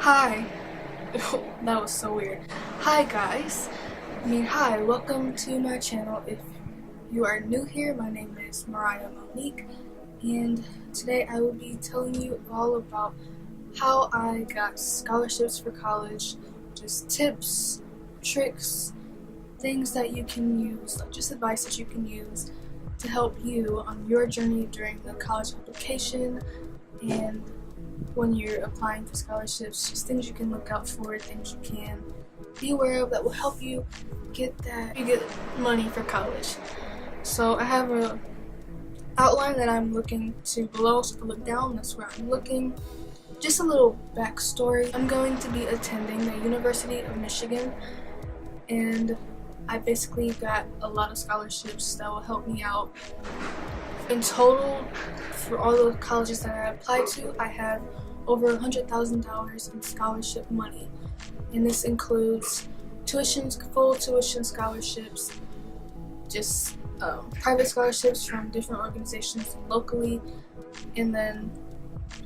Hi. That was so weird. Hi guys. Hi, welcome to my channel. If you are new here, my name is Mariah Monique, and today I will be telling you all about how I got scholarships for college, just tips, tricks, things that you can use, like just advice that you can use to help you on your journey during the college application and when you're applying for scholarships, just things you can look out for, things you can be aware of that will help you get money for college. So I have a outline that I'm looking to below, so if you look down, that's where I'm looking. Just a little backstory. I'm going to be attending the University of Michigan, and I basically got a lot of scholarships that will help me out. In total, for all the colleges that I applied to, I have over $100,000 in scholarship money, and this includes full tuition scholarships, just private scholarships from different organizations locally, and then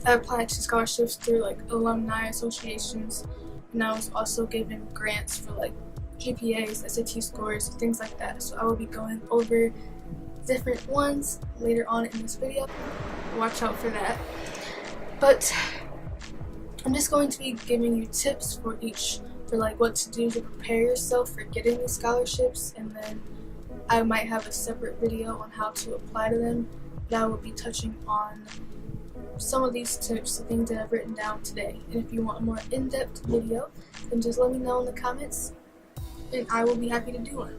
I applied to scholarships through like alumni associations, and I was also given grants for like GPAs, SAT scores, things like that. So I will be going over different ones later on in this video. Watch out for that. But I'm just going to be giving you tips for like what to do to prepare yourself for getting these scholarships, and then I might have a separate video on how to apply to them, but I will be touching on some of these tips, the things that I've written down today. And if you want a more in-depth video, then just let me know in the comments and I will be happy to do one.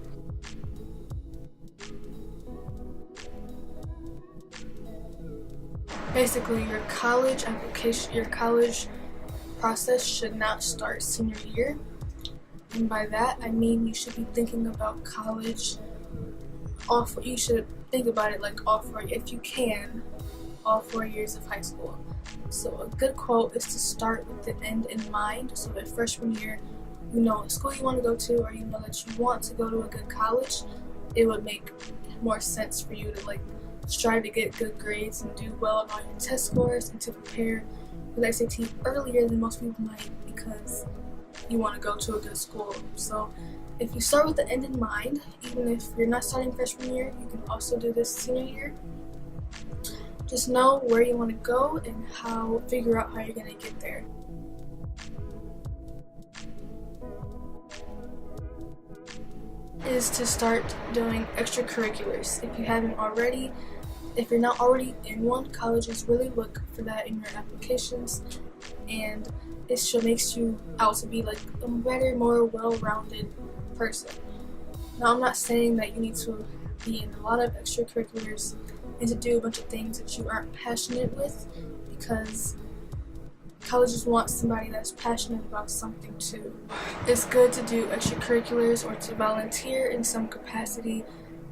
Basically, your college process should not start senior year, and by that I mean you should be thinking about college you should think about it like if you can, all 4 years of high school. So a good quote is to start with the end in mind, so that freshman year you know what school you want to go to, or you know that you want to go to a good college. It would make more sense for you to like strive to get good grades and do well on all your test scores, and to prepare for the SAT earlier than most people might, because you want to go to a good school. So if you start with the end in mind, even if you're not starting freshman year, you can also do this senior year. Just know where you want to go and figure out how you're going to get there. Is to start doing extracurriculars. If you're not already in one, colleges really look for that in your applications, and it makes you out to be like a better, more well-rounded person. Now, I'm not saying that you need to be in a lot of extracurriculars and to do a bunch of things that you aren't passionate with, because colleges want somebody that's passionate about something too. It's good to do extracurriculars or to volunteer in some capacity,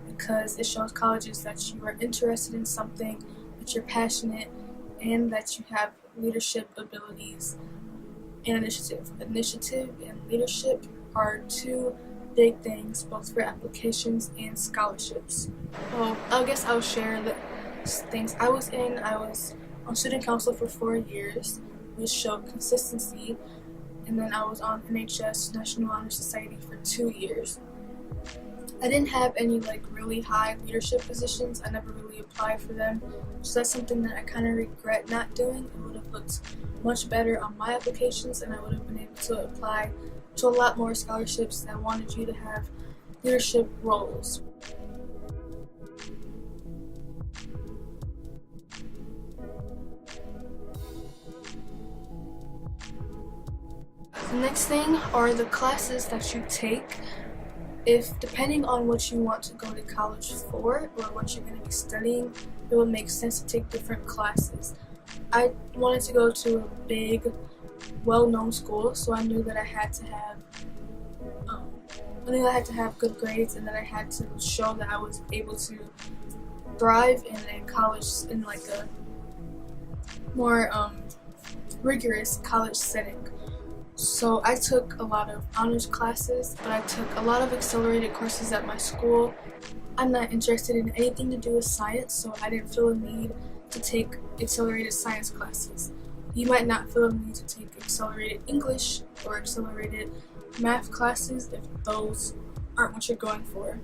because it shows colleges that you are interested in something, that you're passionate, and that you have leadership abilities and initiative. Initiative and leadership are two big things, both for applications and scholarships. Well, I guess I'll share the things I was in. I was on student council for 4 years, which showed consistency, and then I was on NHS, National Honor Society, for 2 years. I didn't have any like really high leadership positions. I never really applied for them, so that's something that I kind of regret not doing. It would have looked much better on my applications, and I would have been able to apply to a lot more scholarships that wanted you to have leadership roles. The next thing are the classes that you take. Depending on what you want to go to college for, or what you're going to be studying, it would make sense to take different classes. I wanted to go to a big, well-known school, so I knew that I had to have good grades, and that I had to show that I was able to thrive in a college, in like a more rigorous college setting. So I took a lot of honors classes, but I took a lot of accelerated courses at my school. I'm not interested in anything to do with science, so I didn't feel a need to take accelerated science classes. you might not feel the need to take accelerated English or accelerated math classes if those aren't what you're going for.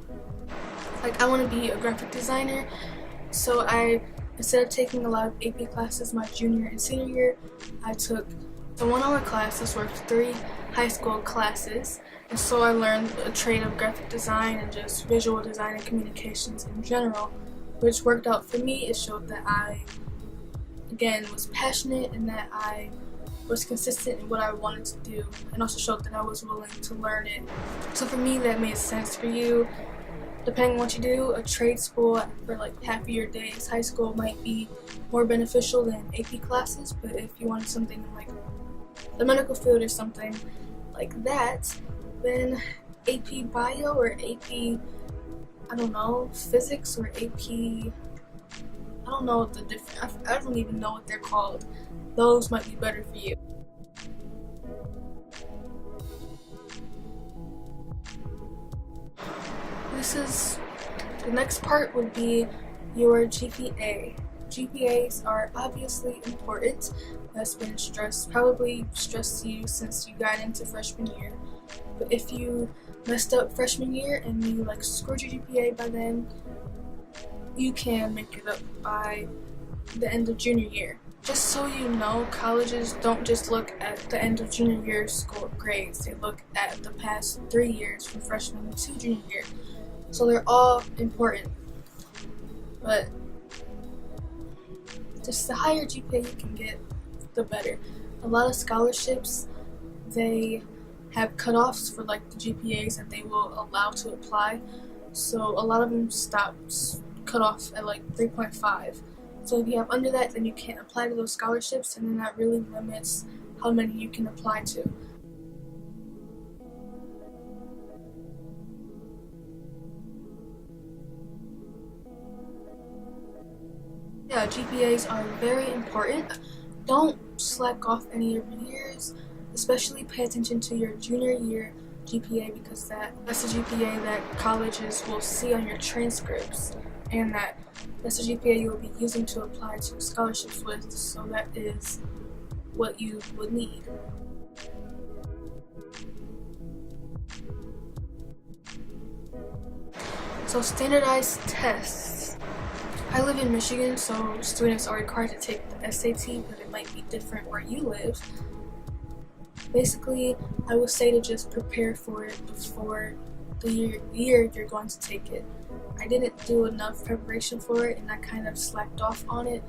Like, I want to be a graphic designer, so instead of taking a lot of AP classes my junior and senior year, I took the 1 hour classes worth 3 high school classes, and so I learned a trade of graphic design and just visual design and communications in general, which worked out for me. It showed that I, again, was passionate and that I was consistent in what I wanted to do, and also showed that I was willing to learn it. So for me, that made sense. For you, depending on what you do, a trade school for like half of your days, high school might be more beneficial than AP classes, but if you wanted something like the medical field or something like that, then AP Bio or AP, I don't know, Physics or AP, I don't know what the difference, I don't even know what they're called. Those might be better for you. The next part would be your GPA. GPAs are obviously important. That's been probably stressed you since you got into freshman year. But if you messed up freshman year and you scored your GPA by then, you can make it up by the end of junior year. Just so you know, colleges don't just look at the end of junior year school grades. They look at the past 3 years from freshman to junior year. So they're all important. But just the higher GPA you can get, the better. A lot of scholarships, they have cutoffs for the GPAs that they will allow to apply. So a lot of them cut off at 3.5. So if you have under that, then you can't apply to those scholarships, and then that really limits how many you can apply to. Yeah, GPAs are very important. Don't slack off any of your years, especially pay attention to your junior year GPA, because that's the GPA that colleges will see on your transcripts, and that's the GPA you will be using to apply to scholarships with, so that is what you would need. So standardized tests. I live in Michigan, so students are required to take the SAT, but it might be different where you live. Basically, I would say to just prepare for it before the year you're going to take it. I didn't do enough preparation for it, and I kind of slacked off on it.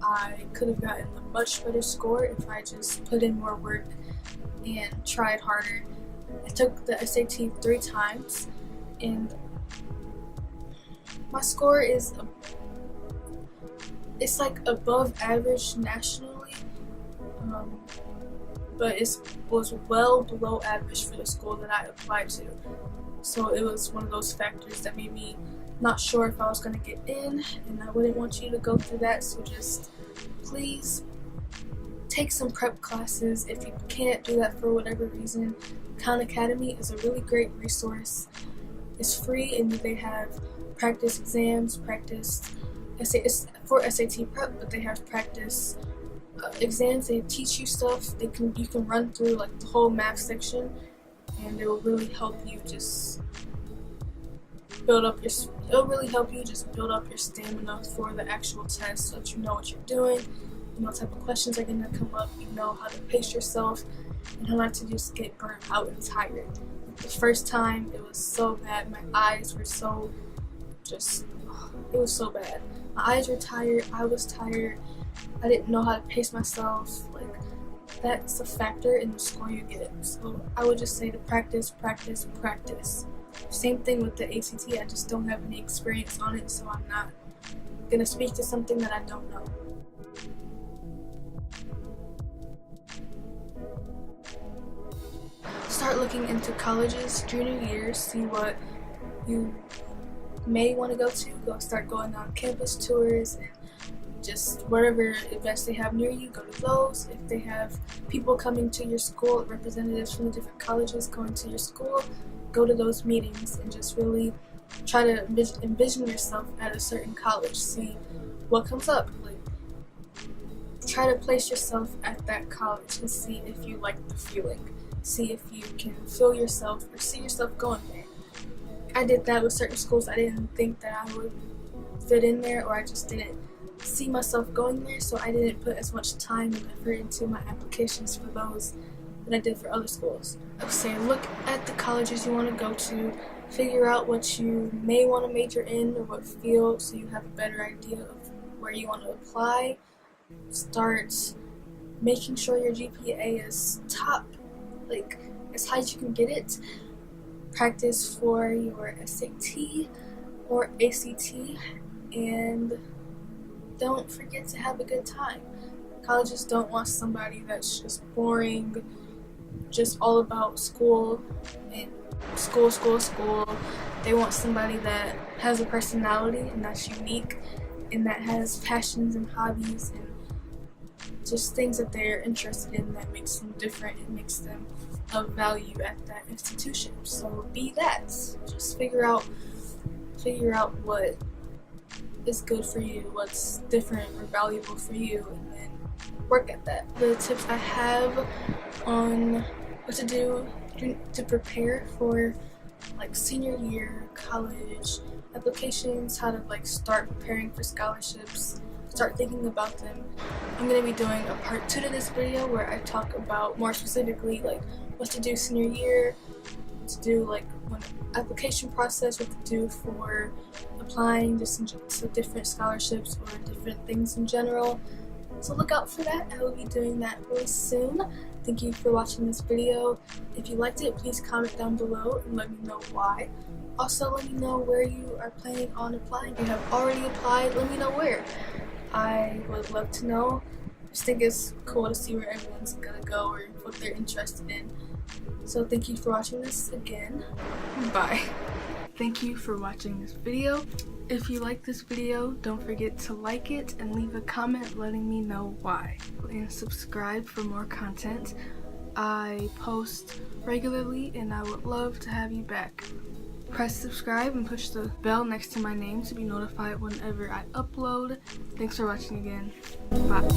I could have gotten a much better score if I just put in more work and tried harder. I took the SAT 3 times, and my score is it's above average nationally, but it was well below average for the school that I applied to. So it was one of those factors that made me not sure if I was going to get in, and I wouldn't want you to go through that. So just please take some prep classes. If you can't do that for whatever reason, Khan Academy is a really great resource. It's free, and they have practice exams, it's for SAT prep, but they have practice exams. They teach you stuff. You can run through the whole math section, and it will really help you just build up your stamina for the actual test, so that you know what you're doing, you know what type of questions are going to come up, you know how to pace yourself, and how not to just get burnt out and tired. The first time, it was so bad. My eyes were it was so bad. My eyes were tired, I was tired, I didn't know how to pace myself. That's a factor in the score you get. So I would just say to practice, practice, practice. Same thing with the ACT, I just don't have any experience on it, so I'm not going to speak to something that I don't know. Start looking into colleges junior year, see what you may want to go to. Start going on campus tours, and just whatever events they have near you, go to those. If they have people coming to your school, representatives from the different colleges going to your school, go to those meetings and just really try to envision yourself at a certain college. See what comes up. try to place yourself at that college and see if you like the feeling. See if you can feel yourself or see yourself going there. I did that with certain schools. I didn't think that I would fit in there, or I just didn't see myself going there, so I didn't put as much time and effort into my applications for those that I did for other schools. I would say look at the colleges you want to go to, figure out what you may want to major in or what field, so you have a better idea of where you want to apply. Start making sure your GPA is top, like as high as you can get it. Practice for your SAT or ACT, and don't forget to have a good time. Colleges don't want somebody that's just boring, just all about school and school. They want somebody that has a personality and that's unique and that has passions and hobbies and just things that they're interested in that makes them different and makes them of value at that institution. So be that. Just figure out what is good for you, what's different or valuable for you, and then work at that. The tips I have on what to do to prepare for like senior year college applications, how to like start preparing for scholarships, start thinking about them. I'm going to be doing a part 2 to this video where I talk about more specifically like what to do senior year, what to do like when application process, what to do for applying just to different scholarships or different things in general. So look out for that. I will be doing that really soon. Thank you for watching this video. If you liked it, please comment down below and let me know why. Also, let me know where you are planning on applying. If you have already applied, let me know where. I would love to know. I just think it's cool to see where everyone's gonna go or what they're interested in. So thank you for watching this again. Bye. Thank you for watching this video. If you like this video, don't forget to like it and leave a comment letting me know why. And subscribe for more content. I post regularly and I would love to have you back. Press subscribe and push the bell next to my name to be notified whenever I upload. Thanks for watching again. Bye.